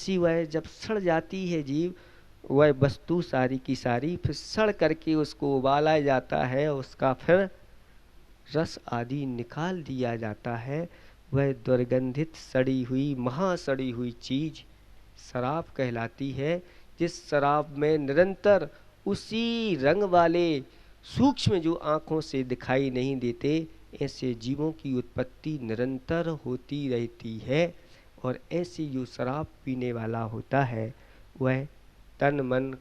ऐसी वह जब सड़ जाती है जीव, वह वस्तु सारी की सारी फिर सड़ करके उसको उबाला जाता है, उसका फिर रस आदि निकाल दिया जाता है। वह दुर्गंधित सड़ी हुई महासड़ी हुई चीज शराब कहलाती है, जिस शराब में निरंतर उसी रंग वाले सूक्ष्म जो आँखों से दिखाई नहीं देते ऐसे जीवों की उत्पत्ति निरंतर होती रहती है। और ऐसी जो शराब पीने वाला होता है वह तन मन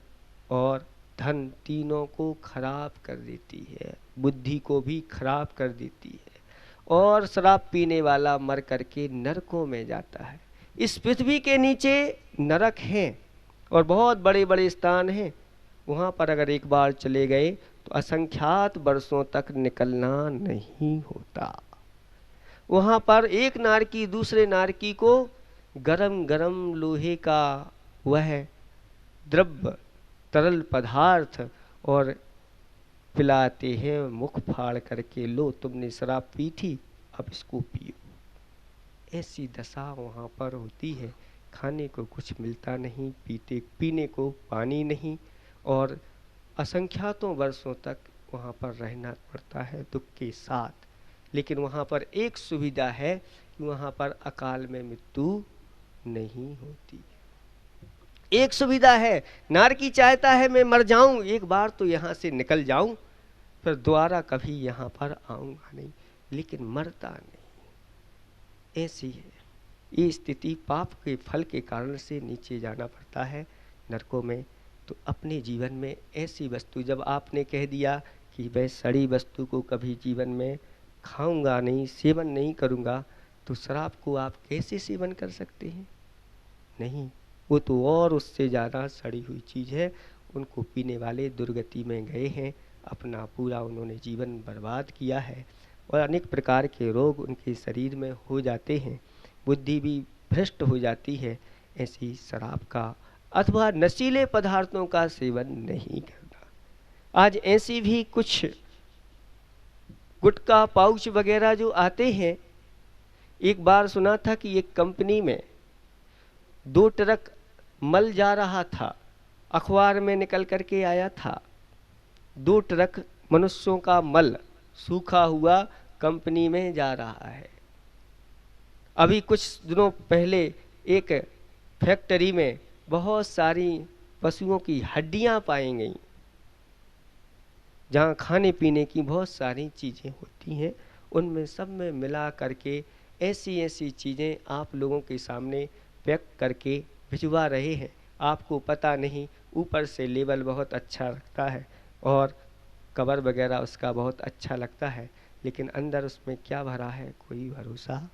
और धन तीनों को खराब कर देती है, बुद्धि को भी खराब कर देती है, और शराब पीने वाला मर करके नरकों में जाता है। इस पृथ्वी के नीचे नरक हैं और बहुत बड़े बड़े स्थान हैं, वहाँ पर अगर एक बार चले गए तो असंख्यात वर्षों तक निकलना नहीं होता। वहाँ पर एक नारकी दूसरे नारकी को गरम गरम लोहे का वह द्रव्य तरल पदार्थ और पिलाते हैं, मुख फाड़ करके, लो तुमने शराब पी थी अब इसको पियो। ऐसी दशा वहाँ पर होती है। खाने को कुछ मिलता नहीं, पीने को पानी नहीं, और असंख्यातों वर्षों तक वहाँ पर रहना पड़ता है दुख के साथ। लेकिन वहाँ पर एक सुविधा है कि वहाँ पर अकाल में मृत्यु नहीं होती। एक सुविधा है, नारकी चाहता है मैं मर जाऊं, एक बार तो यहाँ से निकल जाऊं, फिर दोबारा कभी यहाँ पर आऊँगा नहीं, लेकिन मरता नहीं। ऐसी है ये स्थिति। पाप के फल के कारण से नीचे जाना पड़ता है नरकों में। तो अपने जीवन में ऐसी वस्तु, जब आपने कह दिया कि मैं सड़ी वस्तु को कभी जीवन में खाऊंगा नहीं, सेवन नहीं करूंगा, तो शराब को आप कैसे सेवन कर सकते हैं? नहीं, वो तो और उससे ज़्यादा सड़ी हुई चीज़ है। उनको पीने वाले दुर्गति में गए हैं, अपना पूरा उन्होंने जीवन बर्बाद किया है और अनेक प्रकार के रोग उनके शरीर में हो जाते हैं, बुद्धि भी भ्रष्ट हो जाती है। ऐसी शराब का अथवा नशीले पदार्थों का सेवन नहीं करना। आज ऐसी भी कुछ गुटखा पाउच वगैरह जो आते हैं, एक बार सुना था कि एक कंपनी में 2 ट्रक मल जा रहा था, अखबार में निकल करके आया था। 2 ट्रक मनुष्यों का मल सूखा हुआ कंपनी में जा रहा है। अभी कुछ दिनों पहले एक फैक्ट्री में बहुत सारी पशुओं की हड्डियां पाई गई, जहाँ खाने पीने की बहुत सारी चीज़ें होती हैं, उनमें सब में मिला करके ऐसी ऐसी चीज़ें आप लोगों के सामने पैक करके भिजवा रहे हैं। आपको पता नहीं, ऊपर से लेबल बहुत अच्छा लगता है और कवर वगैरह उसका बहुत अच्छा लगता है, लेकिन अंदर उसमें क्या भरा है कोई भरोसा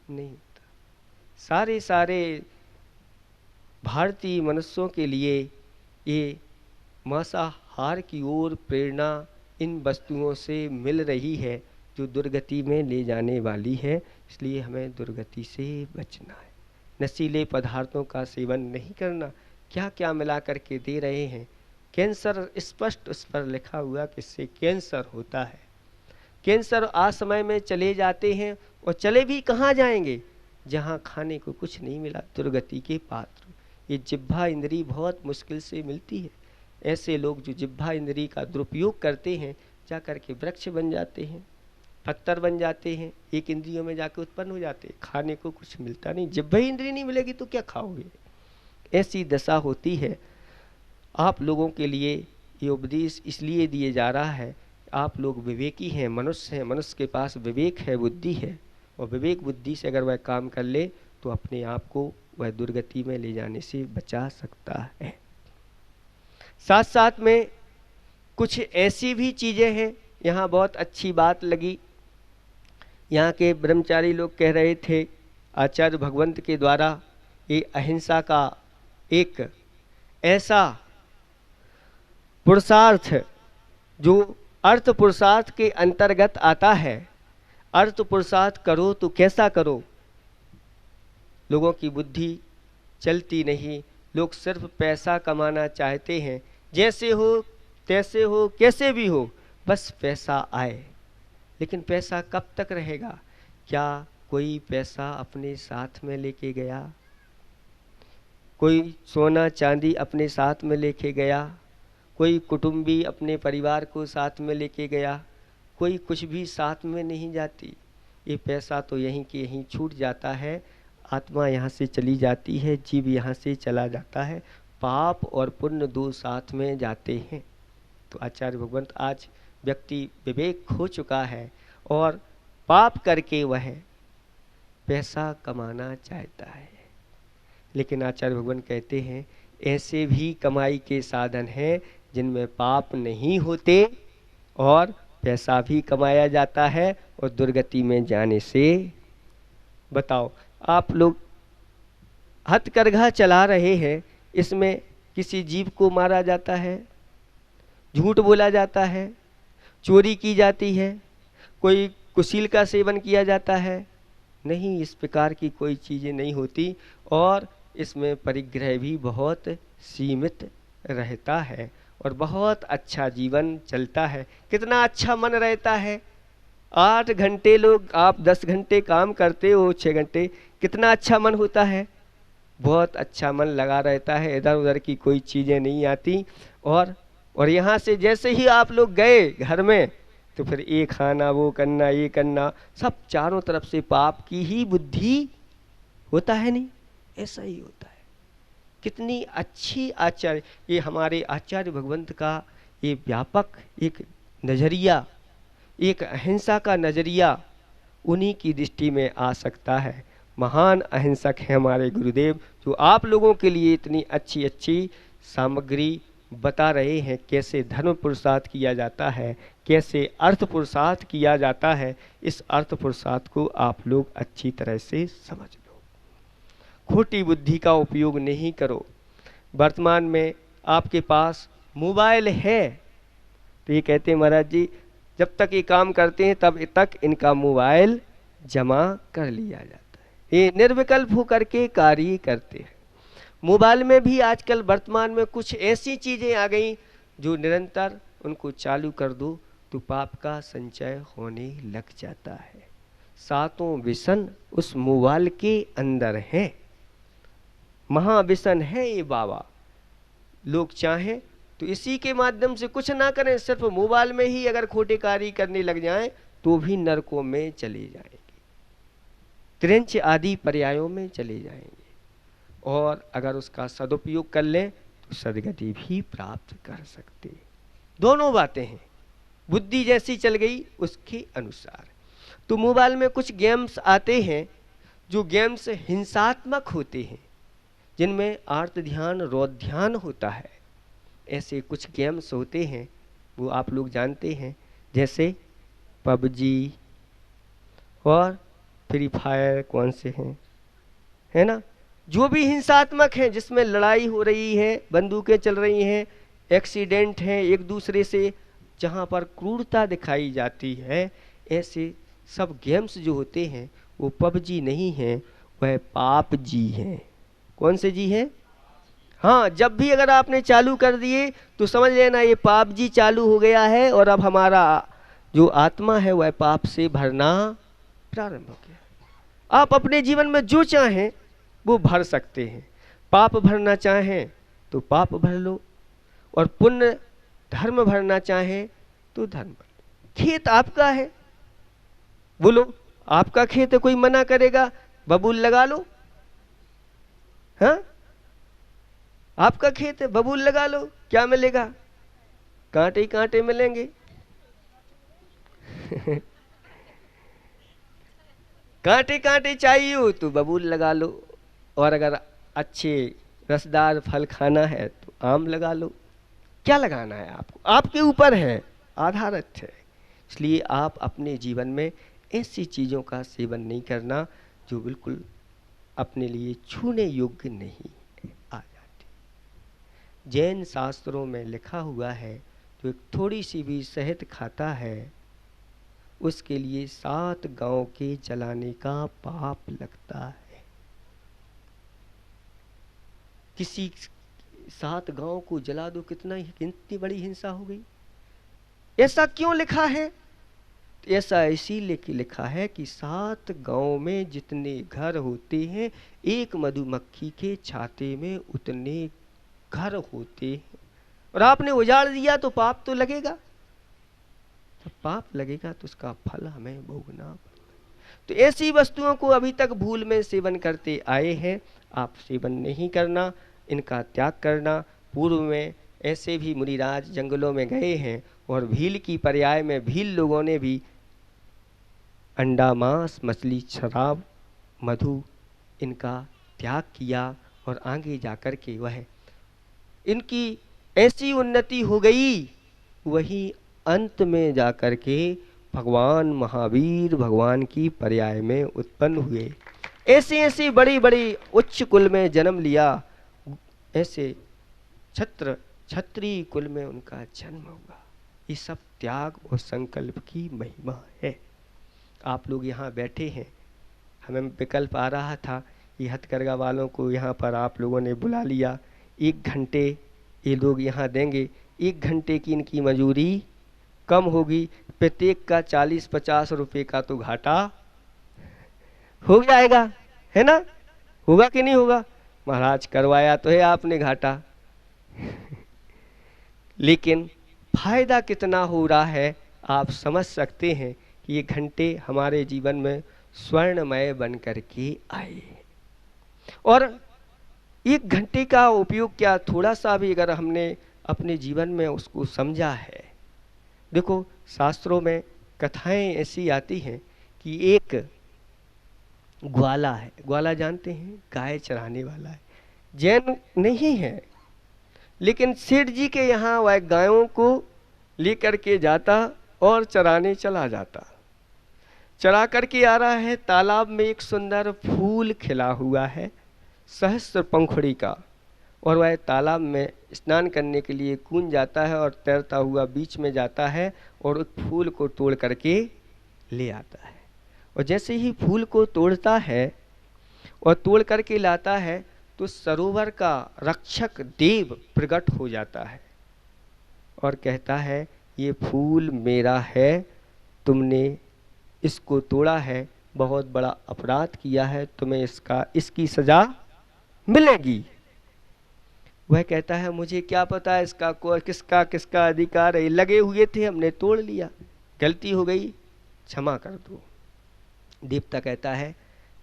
नहीं होता। सारे भारतीय मनुष्यों के लिए ये मांसाहार की ओर प्रेरणा इन वस्तुओं से मिल रही है जो दुर्गति में ले जाने वाली है। इसलिए हमें दुर्गति से बचना है। नशीले पदार्थों का सेवन नहीं करना। क्या क्या मिला करके दे रहे हैं। कैंसर स्पष्ट उस पर लिखा हुआ कि इससे कैंसर होता है। कैंसर आज समय में चले जाते हैं और चले भी कहाँ जाएंगे, जहाँ खाने को कुछ नहीं मिला, दुर्गति के पात्र। ये जिह्वा इंद्री बहुत मुश्किल से मिलती है। ऐसे लोग जो जिह्वा इंद्री का दुरुपयोग करते हैं, जा कर के वृक्ष बन जाते हैं, पत्थर बन जाते हैं, एक इंद्रियों में जाके उत्पन्न हो जाते हैं। खाने को कुछ मिलता नहीं, जिह्वा इंद्री नहीं मिलेगी तो क्या खाओगे। ऐसी दशा होती है। आप लोगों के लिए ये उपदेश इसलिए दिए जा रहा है, आप लोग विवेकी हैं, मनुष्य हैं, मनुष्य के पास विवेक है, बुद्धि है, और विवेक बुद्धि से अगर वह काम कर ले तो अपने आप को वह दुर्गति में ले जाने से बचा सकता है। साथ साथ में कुछ ऐसी भी चीज़ें हैं, यहाँ बहुत अच्छी बात लगी। यहाँ के ब्रह्मचारी लोग कह रहे थे आचार्य भगवंत के द्वारा ये अहिंसा का एक ऐसा पुरुषार्थ जो अर्थ पुरुषार्थ के अंतर्गत आता है। अर्थ पुरुषार्थ करो तो कैसा करो, लोगों की बुद्धि चलती नहीं। लोग सिर्फ पैसा कमाना चाहते हैं, जैसे हो तैसे हो कैसे भी हो, बस पैसा आए। लेकिन पैसा कब तक रहेगा? क्या कोई पैसा अपने साथ में लेके गया? कोई सोना चांदी अपने साथ में लेके गया, कोई कुटुंबी अपने परिवार को साथ में लेके गया, कोई कुछ भी साथ में नहीं जाती। ये पैसा तो यहीं के यहीं छूट जाता है, आत्मा यहाँ से चली जाती है, जीव यहाँ से चला जाता है, पाप और पुण्य दो साथ में जाते हैं। तो आचार्य भगवंत आज व्यक्ति विवेक खो चुका है और पाप करके वह पैसा कमाना चाहता है। लेकिन आचार्य भगवान कहते हैं ऐसे भी कमाई के साधन हैं जिनमें पाप नहीं होते और पैसा भी कमाया जाता है और दुर्गति में जाने से। बताओ, आप लोग हथकरघा चला रहे हैं, इसमें किसी जीव को मारा जाता है, झूठ बोला जाता है, चोरी की जाती है, कोई कुशील का सेवन किया जाता है? नहीं, इस प्रकार की कोई चीज़ें नहीं होती और इसमें परिग्रह भी बहुत सीमित रहता है और बहुत अच्छा जीवन चलता है। कितना अच्छा मन रहता है। 8 घंटे लोग, आप 10 घंटे काम करते हो, 6 घंटे, कितना अच्छा मन होता है। बहुत अच्छा मन लगा रहता है, इधर उधर की कोई चीज़ें नहीं आती। और यहाँ से जैसे ही आप लोग गए घर में तो फिर ये खाना, वो करना, ये करना, सब चारों तरफ से पाप की ही बुद्धि होता है। नहीं, ऐसा ही होता है। कितनी अच्छी आचार्य, ये हमारे आचार्य भगवंत का ये व्यापक एक नज़रिया, एक अहिंसा का नज़रिया उन्हीं की दृष्टि में आ सकता है। महान अहिंसक है हमारे गुरुदेव, जो आप लोगों के लिए इतनी अच्छी अच्छी सामग्री बता रहे हैं, कैसे धर्म पुरुषार्थ किया जाता है, कैसे अर्थ पुरुषार्थ किया जाता है। इस अर्थ पुरुषार्थ को आप लोग अच्छी तरह से समझ लो, खोटी बुद्धि का उपयोग नहीं करो। वर्तमान में आपके पास मोबाइल है तो ये कहते हैं महाराज जी जब तक ये काम करते हैं तब तक इनका मोबाइल जमा कर लिया जाता है, ये निर्विकल्प होकर के कार्य करते हैं। मोबाइल में भी आजकल वर्तमान में कुछ ऐसी चीज़ें आ गई जो निरंतर उनको चालू कर दो तो पाप का संचय होने लग जाता है। 7 व्यसन उस मोबाइल के अंदर हैं, महाव्यसन है ये बाबा। लोग चाहें तो इसी के माध्यम से कुछ ना करें, सिर्फ मोबाइल में ही अगर खोटे कार्य करने लग जाएं तो भी नरकों में चले जाएंगे, त्रिंच आदि पर्यायों में चले जाएंगे। और अगर उसका सदुपयोग कर लें तो सदगति भी प्राप्त कर सकते। दोनों बातें हैं, बुद्धि जैसी चल गई उसके अनुसार। तो मोबाइल में कुछ गेम्स आते हैं जो गेम्स हिंसात्मक होते हैं, जिनमें आर्त ध्यान रौद्र ध्यान होता है। ऐसे कुछ गेम्स होते हैं, वो आप लोग जानते हैं, जैसे पबजी और फ्री फायर, कौन से हैं, है ना, जो भी हिंसात्मक हैं, जिसमें लड़ाई हो रही है, बंदूकें चल रही हैं, एक्सीडेंट हैं एक दूसरे से, जहाँ पर क्रूरता दिखाई जाती है, ऐसे सब गेम्स जो होते हैं वो पबजी नहीं हैं, वह पाप जी हैं। कौन से जी हैं? हाँ, जब भी अगर आपने चालू कर दिए तो समझ लेना ये पाप जी चालू हो गया है और अब हमारा जो आत्मा है वह पाप से भरना प्रारंभ हो गया। आप अपने जीवन में जो चाहें वो भर सकते हैं। पाप भरना चाहें तो पाप भर लो और पुण्य धर्म भरना चाहें तो धर्म भर लो। खेत आपका है, बोलो आपका खेत है, कोई मना करेगा? बबूल लगा लो, हाँ, आपका खेत है, बबूल लगा लो, क्या मिलेगा? कांटे ही कांटे मिलेंगे। कांटे कांटे चाहिए हो तो बबूल लगा लो, और अगर अच्छे रसदार फल खाना है तो आम लगा लो। क्या लगाना है आपको, आपके ऊपर है, आधारित है। इसलिए आप अपने जीवन में ऐसी चीज़ों का सेवन नहीं करना जो बिल्कुल अपने लिए छूने योग्य नहीं आ जाती। जैन शास्त्रों में लिखा हुआ है जो एक थोड़ी सी भी शहद खाता है उसके लिए 7 गांव के जलाने का पाप लगता है। किसी 7 गांव को जला दो, कितनी बड़ी हिंसा हो गई। ऐसा क्यों लिखा है? ऐसा इसीलिए कि लिखा है कि 7 गांव में जितने घर होते हैं, एक मधुमक्खी के छाते में उतने घर होते हैं। और आपने उजाड़ दिया तो पाप तो लगेगा, जब पाप लगेगा तो उसका फल हमें भोगना पड़ेगा। तो ऐसी वस्तुओं को अभी तक भूल में सेवन करते आए हैं, आप सेवन नहीं करना, इनका त्याग करना। पूर्व में ऐसे भी मुनिराज जंगलों में गए हैं और भील की पर्याय में भील लोगों ने भी अंडा, मांस, मछली, शराब, मधु इनका त्याग किया और आगे जाकर के वह इनकी ऐसी उन्नति हो गई, वही अंत में जाकर के भगवान महावीर भगवान की पर्याय में उत्पन्न हुए। ऐसे ऐसे बड़ी बड़ी उच्च कुल में जन्म लिया, ऐसे क्षत्रिय कुल में उनका जन्म हुआ। ये सब त्याग और संकल्प की महिमा है। आप लोग यहाँ बैठे हैं, हमें विकल्प आ रहा था कि हथकरघा वालों को यहाँ पर आप लोगों ने बुला लिया, 1 घंटे ये लोग यहाँ देंगे, 1 घंटे की इनकी मजूरी कम होगी, प्रत्येक का 40-50 रुपये का तो घाटा हो जाएगा, है ना? होगा कि नहीं होगा? महाराज करवाया तो है आपने घाटा लेकिन फायदा कितना हो रहा है आप समझ सकते हैं कि ये घंटे हमारे जीवन में स्वर्णमय बन करके आए। और 1 घंटे का उपयोग क्या, थोड़ा सा भी अगर हमने अपने जीवन में उसको समझा है। देखो शास्त्रों में कथाएं ऐसी आती हैं कि एक ग्वाला है, ग्वाला जानते हैं, गाय चराने वाला है, जैन नहीं है, लेकिन सेठ जी के यहाँ वह गायों को लेकर के जाता और चराने चला जाता। चरा करके आ रहा है, तालाब में एक सुंदर फूल खिला हुआ है सहस्त्र पंखुड़ी का, और वह तालाब में स्नान करने के लिए कूद जाता है और तैरता हुआ बीच में जाता है और उस फूल को तोड़ करके ले आता है। और जैसे ही फूल को तोड़ता है और तोड़ करके लाता है तो सरोवर का रक्षक देव प्रकट हो जाता है और कहता है ये फूल मेरा है, तुमने इसको तोड़ा है, बहुत बड़ा अपराध किया है, तुम्हें इसकी सजा मिलेगी। वह कहता है मुझे क्या पता है इसका किसका किसका अधिकार है, लगे हुए थे हमने तोड़ लिया, गलती हो गई, क्षमा कर दो। देवता कहता है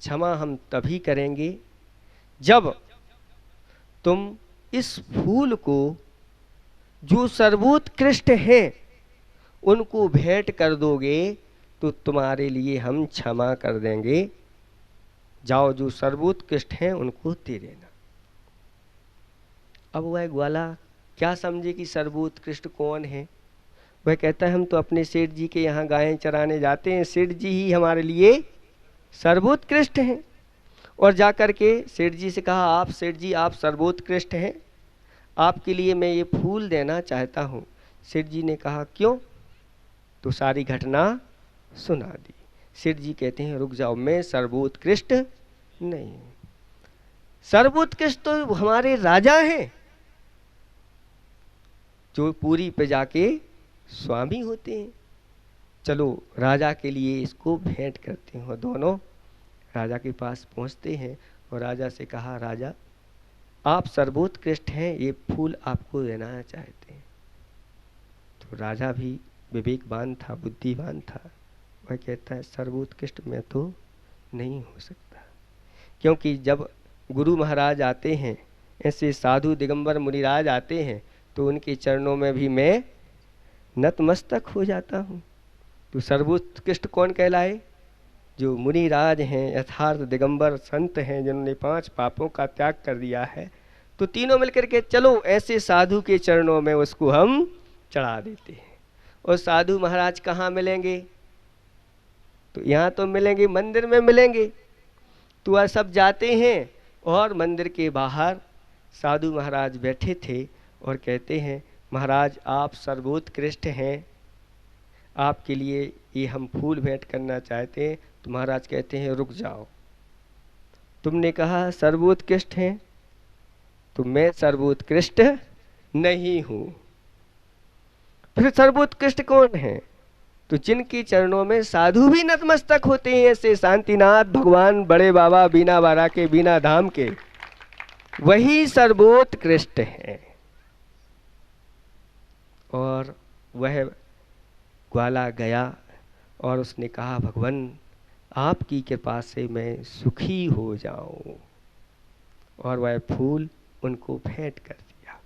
क्षमा हम तभी करेंगे जब तुम इस फूल को जो सर्वोत्कृष्ट हैं उनको भेंट कर दोगे तो तुम्हारे लिए हम क्षमा कर देंगे, जाओ जो सर्वोत्कृष्ट हैं उनको दे देना। अब वह ग्वाला क्या समझे कि सर्वोत्कृष्ट कौन है? वह कहता है हम तो अपने सेठ जी के यहाँ गायें चराने जाते हैं, सेठ जी ही हमारे लिए सर्वोत्कृष्ट हैं। और जाकर के सेठ जी से कहा आप सेठ जी आप सर्वोत्कृष्ट हैं, आपके लिए मैं ये फूल देना चाहता हूँ। सेठ जी ने कहा क्यों? तो सारी घटना सुना दी। सेठ जी कहते हैं रुक जाओ, मैं सर्वोत्कृष्ट नहीं, सर्वोत्कृष्ट तो हमारे राजा हैं जो पूरी प्रजा के स्वामी होते हैं, चलो राजा के लिए इसको भेंट करते हैं। दोनों राजा के पास पहुंचते हैं और राजा से कहा राजा आप सर्वोत्कृष्ट हैं, ये फूल आपको देना चाहते हैं। तो राजा भी विवेकवान था, बुद्धिवान था, वह कहता है सर्वोत्कृष्ट मैं तो नहीं हो सकता, क्योंकि जब गुरु महाराज आते हैं, ऐसे साधु दिगंबर मुनिराज आते हैं तो उनके चरणों में भी मैं नतमस्तक हो जाता हूँ। तो सर्वोत्कृष्ट कौन कहलाए? जो मुनिराज हैं, यथार्थ दिगंबर संत हैं, जिन्होंने 5 पापों का त्याग कर दिया है। तो तीनों मिलकर के चलो ऐसे साधु के चरणों में उसको हम चढ़ा देते हैं। और साधु महाराज कहाँ मिलेंगे? तो यहाँ तो मिलेंगे, मंदिर में मिलेंगे। तो वह सब जाते हैं और मंदिर के बाहर साधु महाराज बैठे थे और कहते हैं महाराज आप सर्वोत्कृष्ट हैं, आपके लिए ये हम फूल भेंट करना चाहते हैं। तो महाराज कहते हैं रुक जाओ, तुमने कहा सर्वोत्कृष्ट हैं, तो मैं सर्वोत्कृष्ट नहीं हूँ। फिर सर्वोत्कृष्ट कौन है? तो जिनके चरणों में साधु भी नतमस्तक होते हैं, ऐसे शांतिनाथ भगवान बड़े बाबा बीना बारा के, बीना धाम के, वही सर्वोत्कृष्ट हैं। और वह ग्वाला गया और उसने कहा, भगवान आपकी कृपा से मैं सुखी हो जाऊं। और वह फूल उनको भेंट कर दिया।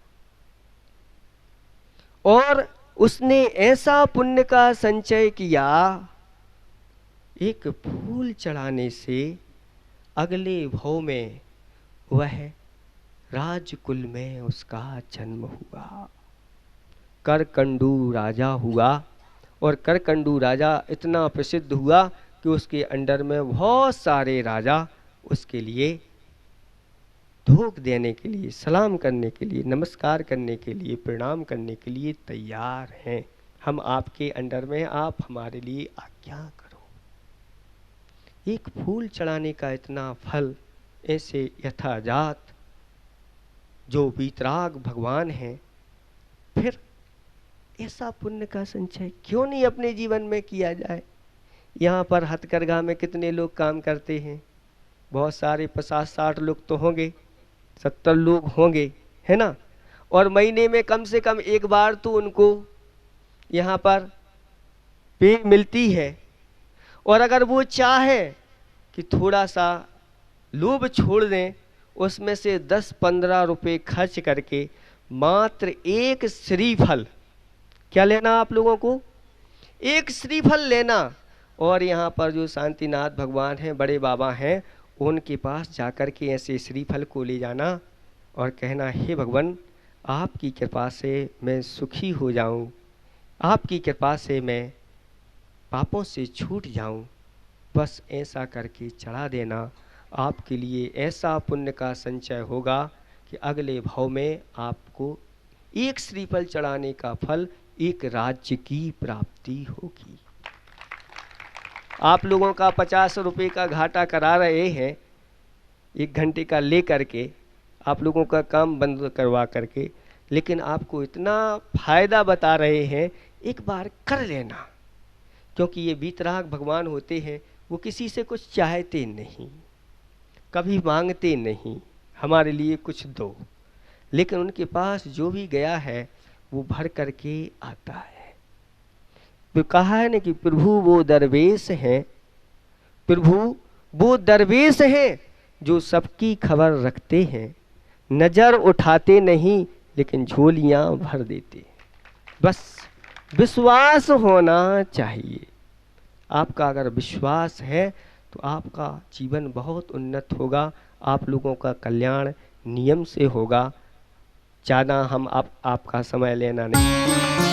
और उसने ऐसा पुण्य का संचय किया, एक फूल चढ़ाने से अगले भव में वह राजकुल में उसका जन्म हुआ, करकंडू राजा हुआ। और करकंडू राजा इतना प्रसिद्ध हुआ कि उसके अंडर में बहुत सारे राजा उसके लिए धोख देने के लिए, सलाम करने के लिए, नमस्कार करने के लिए, प्रणाम करने के लिए तैयार हैं। हम आपके अंडर में, आप हमारे लिए आज्ञा करो। एक फूल चढ़ाने का इतना फल ऐसे यथाजात जो वीतराग भगवान हैं, फिर ऐसा पुण्य का संचय क्यों नहीं अपने जीवन में किया जाए। यहाँ पर हथकरघा में कितने लोग काम करते हैं, बहुत सारे 50-60 लोग तो होंगे, 70 लोग होंगे, है ना। और महीने में कम से कम एक बार तो उनको यहाँ पर पे मिलती है। और अगर वो चाहे कि थोड़ा सा लोभ छोड़ दें, उसमें से 10-15 रुपये खर्च करके मात्र एक श्रीफल, क्या लेना आप लोगों को, एक श्रीफल लेना। और यहाँ पर जो शांतिनाथ भगवान हैं, बड़े बाबा हैं, उनके पास जाकर के ऐसे श्रीफल को ले जाना और कहना, हे भगवान आपकी कृपा से मैं सुखी हो जाऊं, आपकी कृपा से मैं पापों से छूट जाऊं, बस ऐसा करके चढ़ा देना। आपके लिए ऐसा पुण्य का संचय होगा कि अगले भाव में आपको एक श्रीफल चढ़ाने का फल एक राज्य की प्राप्ति होगी। आप लोगों का 50 रुपये का घाटा करा रहे हैं, 1 घंटे का ले करके, आप लोगों का काम बंद करवा करके, लेकिन आपको इतना फायदा बता रहे हैं, एक बार कर लेना। क्योंकि ये वीतराग भगवान होते हैं, वो किसी से कुछ चाहते नहीं, कभी मांगते नहीं हमारे लिए कुछ दो, लेकिन उनके पास जो भी गया है वो भर करके आता है। तो कहा है ना कि प्रभु वो दरवेश हैं, प्रभु वो दरवेश हैं जो सबकी खबर रखते हैं, नज़र उठाते नहीं लेकिन झोलियाँ भर देते। बस विश्वास होना चाहिए। आपका अगर विश्वास है तो आपका जीवन बहुत उन्नत होगा, आप लोगों का कल्याण नियम से होगा। ज़्यादा हम आपका समय लेना नहीं।